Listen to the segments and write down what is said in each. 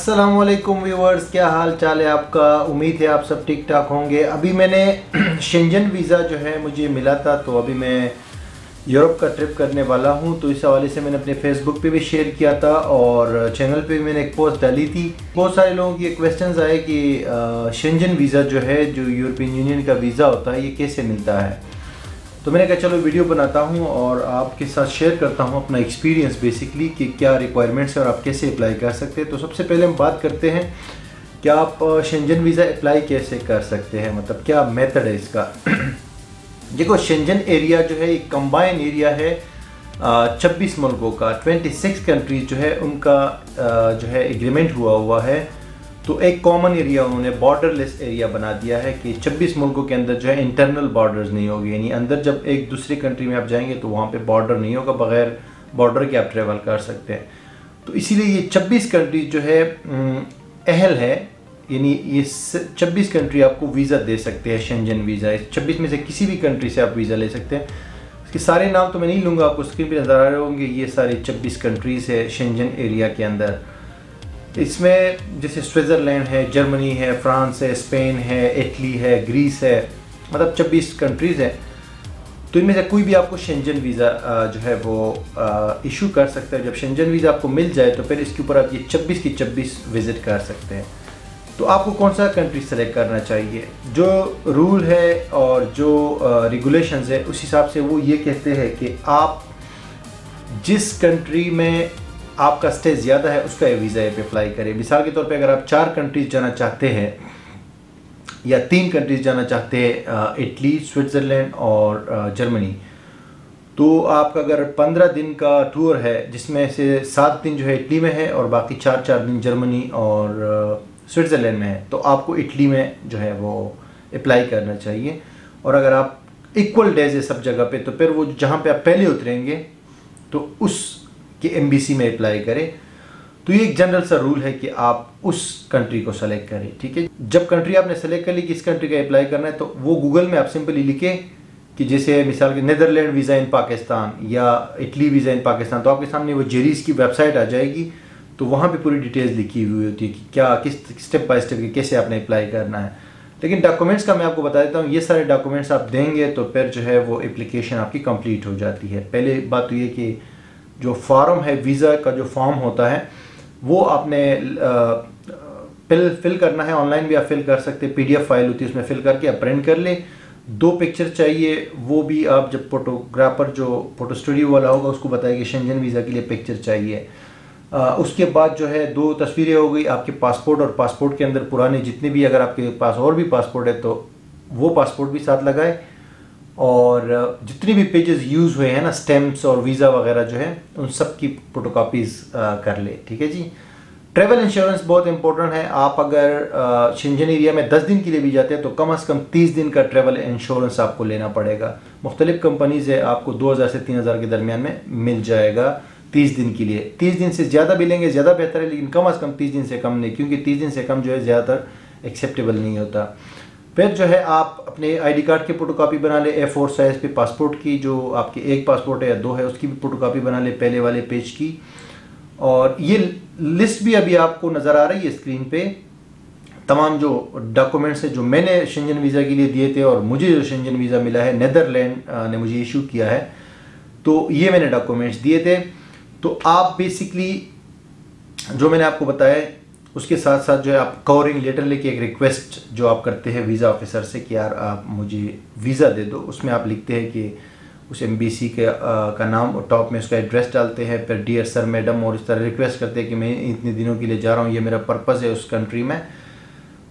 अस्सलामुअलैकुम व्यूवर्स, क्या हाल चाल है आपका। उम्मीद है आप सब ठीक ठाक होंगे। अभी मैंने शेंजन वीज़ा जो है मुझे मिला था, तो अभी मैं यूरोप का ट्रिप करने वाला हूं। तो इस हवाले से मैंने अपने फेसबुक पे भी शेयर किया था और चैनल पे भी मैंने एक पोस्ट डाली थी। बहुत सारे लोगों की क्वेश्चंस आए कि शेंजन वीज़ा जो है, जो यूरोपियन यूनियन का वीज़ा होता है, ये कैसे मिलता है। तो मैंने कहा चलो वीडियो बनाता हूँ और आपके साथ शेयर करता हूँ अपना एक्सपीरियंस बेसिकली कि क्या रिक्वायरमेंट्स है और आप कैसे अप्लाई कर सकते हैं। तो सबसे पहले हम बात करते हैं कि आप शेंजन वीज़ा अप्लाई कैसे कर सकते हैं, मतलब क्या मेथड है इसका। देखो, शेंजन एरिया जो है एक कंबाइन एरिया है 26 मुल्कों का, 26 कंट्रीज जो है उनका जो है एग्रीमेंट हुआ है। तो एक कॉमन एरिया उन्होंने बॉर्डरलेस एरिया बना दिया है कि 26 मुल्कों के अंदर जो है इंटरनल बॉर्डर्स नहीं होगी, यानी अंदर जब एक दूसरी कंट्री में आप जाएंगे तो वहाँ पे बॉर्डर नहीं होगा, बगैर बॉर्डर के आप ट्रेवल कर सकते हैं। तो इसीलिए ये 26 कंट्रीज जो है अहल है, यानी ये 26 कंट्री आपको वीज़ा दे सकते हैं शेंजन वीज़ा। इस 26 में से किसी भी कंट्री से आप वीज़ा ले सकते हैं। इसके सारे नाम तो मैं नहीं लूँगा, आपको स्क्रीन पर नज़र आ रहे होंगे। ये सारी 26 कंट्रीज़ है शेंजन एरिया के अंदर। इसमें जैसे स्विट्ज़रलैंड है, जर्मनी है, फ्रांस है, स्पेन है, इटली है, ग्रीस है, मतलब 26 कंट्रीज़ हैं। तो इनमें से कोई भी आपको शेंजन वीज़ा जो है वो इशू कर सकता है। जब शेंजन वीज़ा आपको मिल जाए तो फिर इसके ऊपर आप ये 26 की 26 विज़िट कर सकते हैं। तो आपको कौन सा कंट्री सेलेक्ट करना चाहिए। जो रूल है और जो रेगुलेशंस है उस हिसाब से वो ये कहते हैं कि आप जिस कंट्री में आपका स्टे ज़्यादा है उसका ये वीज़ा पे अप्लाई करें। मिसाल के तौर पे अगर आप 4 कंट्रीज जाना चाहते हैं या 3 कंट्रीज जाना चाहते हैं, इटली, स्विट्ज़रलैंड और जर्मनी, तो आपका अगर 15 दिन का टूर है जिसमें से 7 दिन जो है इटली में है और बाकी 4 दिन जर्मनी और स्विट्ज़रलैंड में है, तो आपको इटली में जो है वो अप्लाई करना चाहिए। और अगर आप इक्वल डेज है सब जगह पे, तो फिर वो जहाँ पे आप पहले उतरेंगे तो उस कि एमबीसी में अप्लाई करें। तो ये एक जनरल सा रूल है कि आप उस कंट्री को सेलेक्ट करें, ठीक है। जब कंट्री आपने सेलेक्ट कर ली कि इस कंट्री का अप्लाई करना है, तो वो गूगल में आप सिंपली लिखें कि जैसे मिसाल के नेदरलैंड वीज़ा इन पाकिस्तान या इटली वीज़ा इन पाकिस्तान, तो आपके सामने वो जेरीज की वेबसाइट आ जाएगी। तो वहाँ पे पूरी डिटेल्स लिखी हुई होती है कि क्या किस स्टेप बाय स्टेप कैसे आपने अप्लाई करना है। लेकिन डॉक्यूमेंट्स का मैं आपको बता देता हूँ, ये सारे डॉक्यूमेंट्स आप देंगे तो फिर जो है वो एप्लीकेशन आपकी कंप्लीट हो जाती है। पहले बात तो ये कि जो फॉर्म है, वीज़ा का जो फॉर्म होता है, वो आपने फिल करना है। ऑनलाइन भी आप फिल कर सकते हैं, PDF फाइल होती है उसमें फिल करके आप प्रिंट कर ले। 2 पिक्चर चाहिए, वो भी आप जब फोटोग्राफर जो फोटो स्टूडियो वाला होगा उसको बताया कि शेंजन वीज़ा के लिए पिक्चर चाहिए। उसके बाद जो है 2 तस्वीरें हो गई, आपके पासपोर्ट और पासपोर्ट के अंदर पुराने जितने भी, अगर आपके पास और भी पासपोर्ट है तो वो पासपोर्ट भी साथ लगाए। और जितनी भी पेजेस यूज़ हुए हैं ना, स्टैम्प्स और वीज़ा वगैरह जो है, उन सब की फोटोकॉपीज़ कर ले, ठीक है जी। ट्रैवल इंश्योरेंस बहुत इंपॉर्टेंट है। आप अगर शेंजन एरिया में 10 दिन के लिए भी जाते हैं तो कम से कम 30 दिन का ट्रैवल इंश्योरेंस आपको लेना पड़ेगा। मुख्तलिफ कंपनीज है, आपको 2000 से 3000 के दरमियान में मिल जाएगा 30 दिन के लिए। 30 दिन से ज़्यादा भी लेंगे ज़्यादा बेहतर है, लेकिन कम से कम 30 दिन से कम नहीं, क्योंकि 30 दिन से कम जो है ज़्यादातर एक्सेप्टेबल नहीं होता। फिर जो है आप अपने ID कार्ड की फोटोकॉपी बना ले, A4 साइज़ पे पासपोर्ट की, जो आपके एक पासपोर्ट है या 2 है उसकी भी फोटोकॉपी बना ले, पहले वाले पेज की। और ये लिस्ट भी अभी आपको नज़र आ रही है स्क्रीन पे, तमाम जो डॉक्यूमेंट्स है जो मैंने शेंजन वीज़ा के लिए दिए थे और मुझे जो शेंजन वीज़ा मिला है, नेदरलैंड ने मुझे इशू किया है, तो ये मैंने डॉक्यूमेंट्स दिए थे। तो आप बेसिकली जो मैंने आपको बताया उसके साथ साथ जो है आप कवरिंग लेटर लेके एक रिक्वेस्ट जो आप करते हैं वीज़ा ऑफिसर से कि यार आप मुझे वीज़ा दे दो, उसमें आप लिखते हैं कि उस एम्बेसी का नाम और टॉप में उसका एड्रेस डालते हैं, फिर डियर सर मैडम, और इस तरह रिक्वेस्ट करते हैं कि मैं इतने दिनों के लिए जा रहा हूँ, ये मेरा पर्पज़ है उस कंट्री में।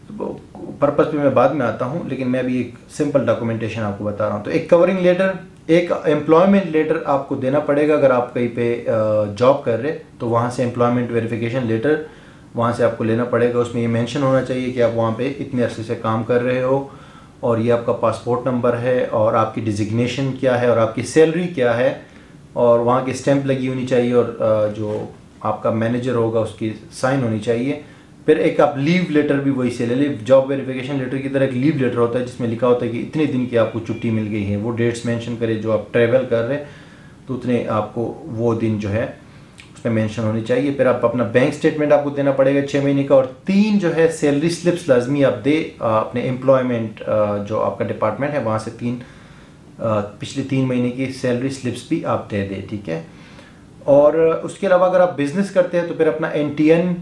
तो पर्पज़ पे मैं बाद में आता हूँ, लेकिन मैं अभी एक सिंपल डॉक्यूमेंटेशन आपको बता रहा हूँ। तो एक कवरिंग लेटर, एक एम्प्लॉयमेंट लेटर आपको देना पड़ेगा। अगर आप कहीं पे जॉब कर रहे तो वहाँ से एम्प्लॉयमेंट वेरिफिकेशन लेटर वहाँ से आपको लेना पड़ेगा। उसमें ये मेंशन होना चाहिए कि आप वहाँ पे इतने अरसे से काम कर रहे हो और ये आपका पासपोर्ट नंबर है और आपकी डिजिग्नेशन क्या है और आपकी सैलरी क्या है, और वहाँ की स्टैंप लगी होनी चाहिए और जो आपका मैनेजर होगा उसकी साइन होनी चाहिए। फिर एक आप लीव लेटर भी वही से ले ले, जॉब वेरिफिकेशन लेटर की तरह एक लीव लेटर होता है जिसमें लिखा होता है कि इतने दिन की आपको छुट्टी मिल गई है, वो डेट्स मेंशन करे जो आप ट्रैवल कर रहे हैं, तो उतने आपको वो दिन जो है पर मेंशन होनी चाहिए। फिर आप अपना बैंक स्टेटमेंट आपको देना पड़ेगा 6 महीने का, और 3 जो है सैलरी स्लिप्स लाजमी आप दे अपने एम्प्लॉयमेंट जो आपका डिपार्टमेंट है वहाँ से 3 पिछले 3 महीने की सैलरी स्लिप्स भी आप दे दें, ठीक है। और उसके अलावा अगर आप बिज़नेस करते हैं तो फिर अपना NTN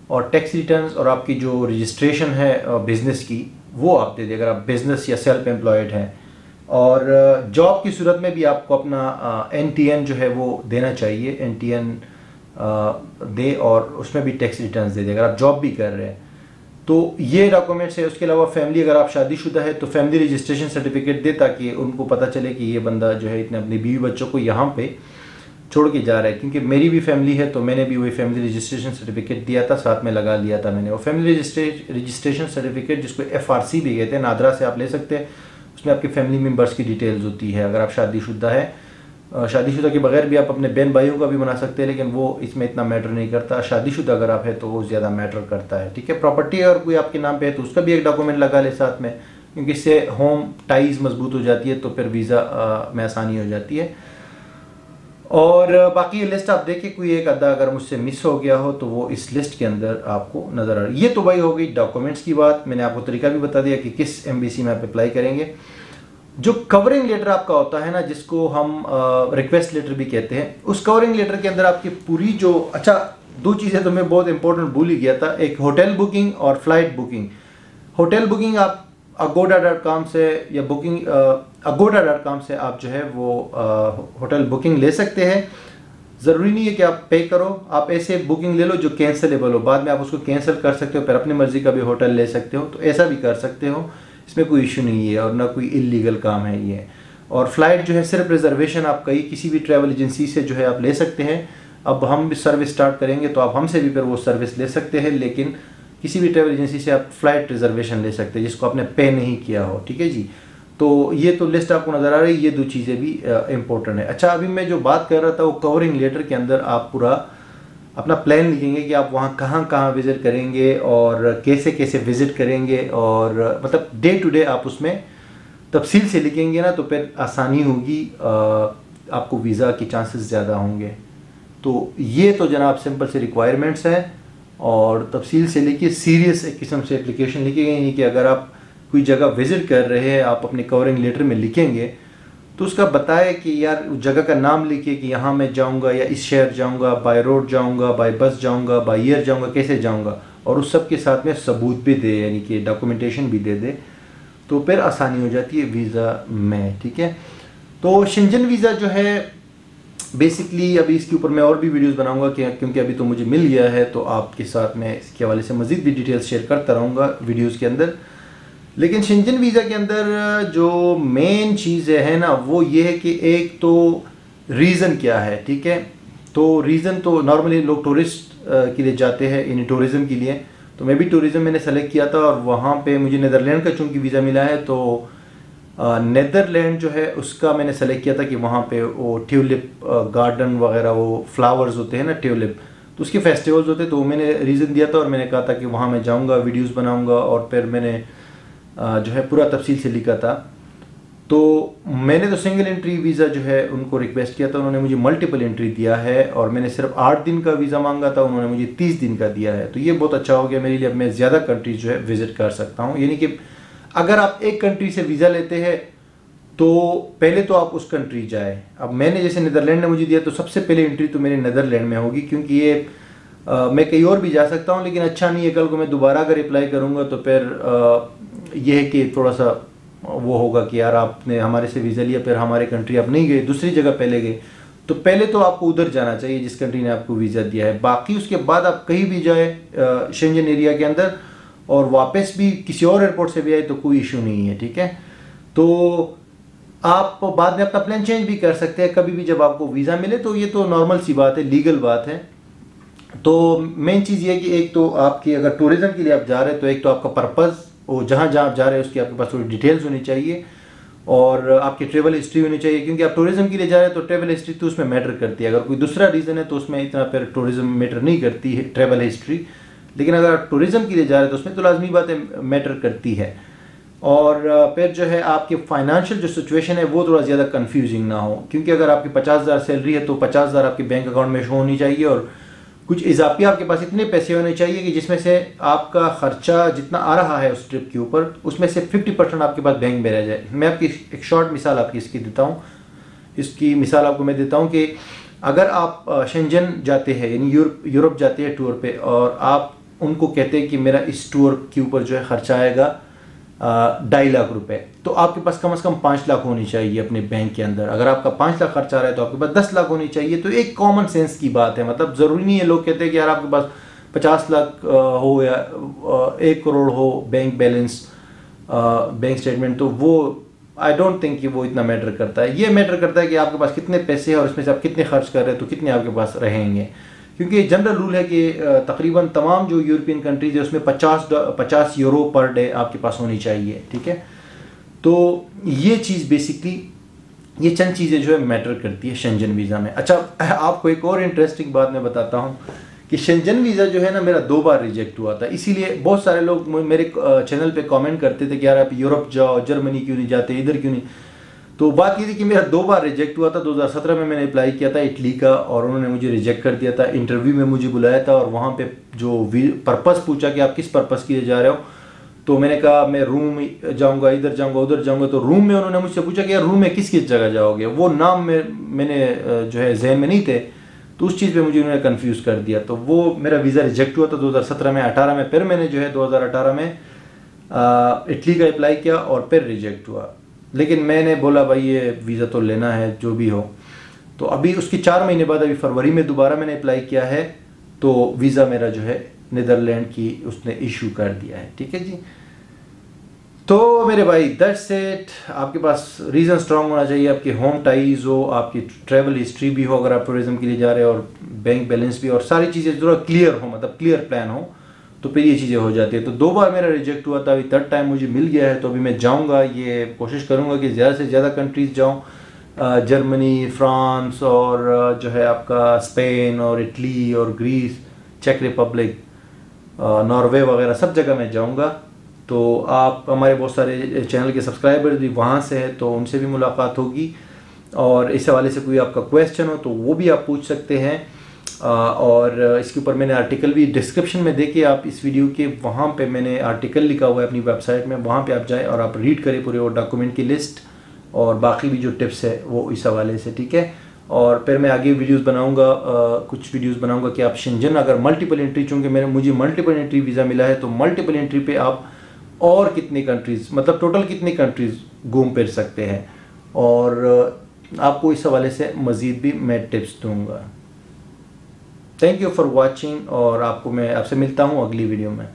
और टैक्स रिटर्न्स और आपकी जो रजिस्ट्रेशन है बिज़नेस की वो आप दे दें अगर आप बिज़नेस या सेल्फ एम्प्लॉयड हैं। और जॉब की सूरत में भी आपको अपना NTN जो है वो देना चाहिए, NTN दे और उसमें भी टैक्स रिटर्न्स दे दे अगर आप जॉब भी कर रहे हैं। तो ये डॉक्यूमेंट्स है। उसके अलावा फैमिली, अगर आप शादीशुदा है तो फैमिली रजिस्ट्रेशन सर्टिफिकेट दे ताकि उनको पता चले कि ये बंदा जो है इतने अपनी बीवी बच्चों को यहाँ पे छोड़ के जा रहा है। क्योंकि मेरी भी फैमिली है तो मैंने भी वही फैमिली रजिस्ट्रेशन सर्टिफिकेट दिया था, साथ में लगा लिया था मैंने। और फैमिली रजिस्ट्रेशन सर्टिफिकेट जिसको FRC भी कहते हैं, नादरा से आप ले सकते हैं। उसमें आपके फैमिली मेम्बर्स की डिटेल्स होती है। अगर आप शादीशुदा है, शादीशुदा के बगैर भी आप अपने बहन भाइयों का भी बना सकते हैं, लेकिन वो इसमें इतना मैटर नहीं करता। शादीशुदा अगर आप है तो वो ज़्यादा मैटर करता है, ठीक है। प्रॉपर्टी अगर कोई आपके नाम पे है तो उसका भी एक डॉक्यूमेंट लगा ले साथ में, क्योंकि इससे होम टाइज मजबूत हो जाती है, तो फिर वीज़ा में आसानी हो जाती है। और बाकी ये लिस्ट आप देखिए, कोई एक अद्दा अगर मुझसे मिस हो गया हो तो वो इस लिस्ट के अंदर आपको नज़र आ रही है। ये तो भाई हो गई डॉक्यूमेंट्स की बात। मैंने आपको तरीका भी बता दिया कि किस एम्बेसी में आप अप्लाई करेंगे। जो कवरिंग लेटर आपका होता है ना, जिसको हम रिक्वेस्ट लेटर भी कहते हैं, उस कवरिंग लेटर के अंदर आपकी पूरी जो, अच्छा 2 चीज़ें तो मैं बहुत इंपॉर्टेंट भूल ही गया था, एक होटल बुकिंग और फ्लाइट बुकिंग। होटल बुकिंग आप agoda.com से या बुकिंग agoda.com से आप जो है वो होटल बुकिंग ले सकते हैं। ज़रूरी नहीं है कि आप पे करो, आप ऐसे बुकिंग ले लो जो कैंसिलेबल हो, बाद में आप उसको कैंसिल कर सकते हो, फिर अपनी मर्ज़ी का भी होटल ले सकते हो, तो ऐसा भी कर सकते हो, इसमें कोई इशू नहीं है और ना कोई इलीगल काम है ये। और फ्लाइट जो है सिर्फ रिजर्वेशन आप कहीं किसी भी ट्रैवल एजेंसी से जो है आप ले सकते हैं। अब हम भी सर्विस स्टार्ट करेंगे तो आप हमसे भी फिर वो सर्विस ले सकते हैं, लेकिन किसी भी ट्रैवल एजेंसी से आप फ्लाइट रिजर्वेशन ले सकते हैं जिसको आपने पे नहीं किया हो, ठीक है जी। तो ये तो लिस्ट आपको नज़र आ रही है, ये 2 चीज़ें भी इम्पोर्टेंट है। अच्छा, अभी मैं जो बात कर रहा था वो कवरिंग लेटर के अंदर आप पूरा अपना प्लान लिखेंगे कि आप वहाँ कहाँ कहाँ विज़िट करेंगे और कैसे कैसे विज़िट करेंगे, और मतलब डे टू डे आप उसमें तफसील से लिखेंगे ना, तो फिर आसानी होगी, आपको वीज़ा के चांसेस ज़्यादा होंगे। तो ये तो जनाब सिंपल से रिक्वायरमेंट्स हैं, और तफसील से लिखिए, सीरियस एक किस्म से एप्लीकेशन लिखिएगा। यानी कि अगर आप कोई जगह विज़िट कर रहे हैं, आप अपने कवरिंग लेटर में लिखेंगे तो उसका बताए कि यार उस जगह का नाम लिखिए कि यहाँ मैं जाऊँगा या इस शहर जाऊँगा, बाय रोड जाऊँगा, बाय बस जाऊँगा, बाय एयर जाऊँगा, कैसे जाऊँगा, और उस सब के साथ में सबूत भी दे, यानी कि डॉक्यूमेंटेशन भी दे दे, तो फिर आसानी हो जाती है वीज़ा में, ठीक है। तो शेंजन वीज़ा जो है बेसिकली, अभी इसके ऊपर मैं और भी वीडियोस बनाऊंगा क्योंकि अभी तो मुझे मिल गया है, तो आपके साथ मैं इसके हवाले से मज़ीद भी डिटेल्स शेयर करता रहूँगा वीडियोस के अंदर। लेकिन शेंजन वीज़ा के अंदर जो मेन चीज़ है ना, वो ये है कि एक तो रीज़न क्या है, ठीक है। तो रीज़न तो नॉर्मली लोग टूरिस्ट के लिए जाते हैं, इन टूरिज़म के लिए, तो मैं भी टूरिज़म मैंने सेलेक्ट किया था, और वहाँ पे मुझे नीदरलैंड का चूँकि वीज़ा मिला है, तो नीदरलैंड जो है उसका मैंने सेलेक्ट किया था कि वहाँ पे वो ट्यूलिप गार्डन वगैरह, वो फ्लावर्स होते हैं ना ट्यूलिप, तो उसके फेस्टिवल्स होते हैं, तो मैंने रीज़न दिया था और मैंने कहा था कि वहाँ मैं जाऊँगा, वीडियोस बनाऊँगा, और फिर मैंने जो है पूरा तफसील से लिखा था। तो मैंने तो सिंगल एंट्री वीज़ा जो है उनको रिक्वेस्ट किया था, उन्होंने मुझे मल्टीपल एंट्री दिया है, और मैंने सिर्फ 8 दिन का वीज़ा मांगा था, उन्होंने मुझे 30 दिन का दिया है। तो ये बहुत अच्छा हो गया मेरे लिए, अब मैं ज़्यादा कंट्रीज जो है विज़िट कर सकता हूँ। यानी कि अगर आप एक कंट्री से वीज़ा लेते हैं तो पहले तो आप उस कंट्री जाए। अब मैंने जैसे नीदरलैंड ने मुझे दिया, तो सबसे पहले एंट्री तो मेरे नीदरलैंड में होगी, क्योंकि ये मैं कहीं और भी जा सकता हूँ, लेकिन अच्छा नहीं है कल को मैं दोबारा अगर अप्लाई करूँगा तो फिर यह है कि थोड़ा सा वो होगा कि यार आपने हमारे से वीज़ा लिया, फिर हमारे कंट्री आप नहीं गए, दूसरी जगह पहले गए, तो पहले तो आपको उधर जाना चाहिए जिस कंट्री ने आपको वीज़ा दिया है। बाकी उसके बाद आप कहीं भी जाए शेंजन एरिया के अंदर, और वापस भी किसी और एयरपोर्ट से भी आए तो कोई इशू नहीं है, ठीक है। तो आप बाद में अपना प्लान चेंज भी कर सकते हैं कभी भी जब आपको वीज़ा मिले, तो ये तो नॉर्मल सी बात है, लीगल बात है। तो मेन चीज़ ये है कि एक तो आपकी अगर टूरिज़्म के लिए आप जा रहे हैं, तो एक तो आपका पर्पज़, वो जहाँ जहाँ आप जा रहे हैं उसकी आपके पास थोड़ी डिटेल्स होनी चाहिए, और आपकी ट्रैवल हिस्ट्री होनी चाहिए, क्योंकि आप टूरिज़्म के लिए जा रहे हैं तो ट्रैवल हिस्ट्री तो उसमें मैटर करती है। अगर कोई दूसरा रीज़न है तो उसमें इतना फिर टूरिज़्म मैटर नहीं करती है ट्रैवल हिस्ट्री, लेकिन अगर आप टूरिज़्म के लिए जा रहे हैं तो उसमें तो लाजमी बात है मैटर करती है। और फिर जो है आपकी फाइनेंशियल जो सिचुएशन है वो थोड़ा ज़्यादा कंफ्यूजिंग ना हो, क्योंकि अगर आपकी 50,000 सैलरी है तो 50,000 आपके बैंक अकाउंट में शो होनी चाहिए और कुछ इजाफी आपके पास इतने पैसे होने चाहिए कि जिसमें से आपका खर्चा जितना आ रहा है उस ट्रिप के ऊपर उसमें से 50% आपके पास बैंक में रह जाए। मैं आपकी एक शॉर्ट मिसाल आपकी इसकी देता हूँ। इसकी मिसाल आपको मैं देता हूँ कि अगर आप शेंजन जाते हैं यानी यूरोप जाते हैं टूर पे और आप उनको कहते हैं कि मेरा इस टूर के ऊपर जो है खर्चा आएगा 2.5 लाख रुपए, तो आपके पास कम से कम 5 लाख होनी चाहिए अपने बैंक के अंदर। अगर आपका 5 लाख खर्चा आ रहा है तो आपके पास 10 लाख होनी चाहिए। तो एक कॉमन सेंस की बात है, मतलब ज़रूरी नहीं है लोग कहते हैं कि यार आपके पास 50 लाख हो या 1 करोड़ हो बैंक बैलेंस बैंक स्टेटमेंट, तो वो आई डोंट थिंक कि वो इतना मैटर करता है। ये मैटर करता है कि आपके पास कितने पैसे हैं और उसमें से आप कितने खर्च कर रहे हैं तो कितने आपके पास रहेंगे, क्योंकि जनरल रूल है कि तकरीबन तमाम जो यूरोपियन कंट्रीज है उसमें 50 यूरो पर डे आपके पास होनी चाहिए, ठीक है। तो ये चीज़ बेसिकली ये चंद चीज़ें जो है मैटर करती है शेंजन वीज़ा में। अच्छा, आपको एक और इंटरेस्टिंग बात मैं बताता हूँ कि शेंजन वीज़ा जो है ना मेरा 2 बार रिजेक्ट हुआ था। इसीलिए बहुत सारे लोग मेरे चैनल पे कमेंट करते थे कि यार आप यूरोप जाओ, जर्मनी क्यों नहीं जाते, इधर क्यों नहीं। तो बात ये थी कि मेरा 2 बार रिजेक्ट हुआ था। 2017 में मैंने अप्लाई किया था इटली का और उन्होंने मुझे रिजेक्ट कर दिया था। इंटरव्यू में मुझे बुलाया था और वहाँ पे जो पर्पस पूछा कि आप किस पर्पस के लिए जा रहे हो, तो मैंने कहा मैं रूम जाऊँगा, इधर जाऊँगा, उधर जाऊँगा। तो रूम में उन्होंने मुझसे पूछा कि यार रूम में किस किस जगह जाओगे, वो नाम मैंने जो है जहन में नहीं थे, तो उस चीज़ पे मुझे उन्होंने कंफ्यूज कर दिया। तो वो मेरा वीज़ा रिजेक्ट हुआ था 2017 में। 18 में फिर मैंने जो है 2018 में इटली का अप्लाई किया और फिर रिजेक्ट हुआ। लेकिन मैंने बोला भाई ये वीज़ा तो लेना है जो भी हो। तो अभी उसकी 4 महीने बाद अभी फरवरी में दोबारा मैंने अप्लाई किया है, तो वीज़ा मेरा जो है नीदरलैंड की उसने इशू कर दिया है, ठीक है जी। तो मेरे भाई दैट्स इट। आपके पास रीज़न स्ट्रांग होना चाहिए, आपके होम टाइज हो, आपकी ट्रैवल हिस्ट्री भी हो अगर आप टूरिज्म के लिए जा रहे हो, और बैंक बैलेंस भी, और सारी चीज़ें थोड़ा क्लियर हो, मतलब क्लियर प्लान हो, तो फिर ये चीज़ें हो जाती है। तो 2 बार मेरा रिजेक्ट हुआ था, अभी 3rd टाइम मुझे मिल गया है। तो अभी मैं जाऊँगा, ये कोशिश करूँगा कि ज़्यादा से ज़्यादा कंट्रीज़ जाऊँ, जर्मनी, फ्रांस और जो है आपका स्पेन और इटली और ग्रीस, चेक रिपब्लिक, नॉर्वे वगैरह सब जगह मैं जाऊँगा। तो आप हमारे बहुत सारे चैनल के सब्सक्राइबर भी वहाँ से हैं, तो उनसे भी मुलाकात होगी। और इस हवाले से कोई आपका क्वेश्चन हो तो वो भी आप पूछ सकते हैं। और इसके ऊपर मैंने आर्टिकल भी डिस्क्रिप्शन में देके आप इस वीडियो के वहाँ पे मैंने आर्टिकल लिखा हुआ है अपनी वेबसाइट में, वहाँ पे आप जाएं और आप रीड करें पूरे वो डॉक्यूमेंट की लिस्ट और बाकी भी जो टिप्स है वो इस हवाले से, ठीक है। और फिर मैं आगे वीडियोस बनाऊंगा, कुछ वीडियोस बनाऊंगा कि आप शेंजन अगर मल्टीपल एंट्री, चूँकि मुझे मल्टीपल एंट्री वीज़ा मिला है, तो मल्टीपल एंट्री पे आप और कितनी कंट्रीज़, मतलब टोटल कितनी कंट्रीज़ घूम फिर सकते हैं, और आपको इस हवाले से मज़ीद भी मैं टिप्स दूँगा। थैंक यू फॉर वॉचिंग, और मैं आपसे मिलता हूँ अगली वीडियो में।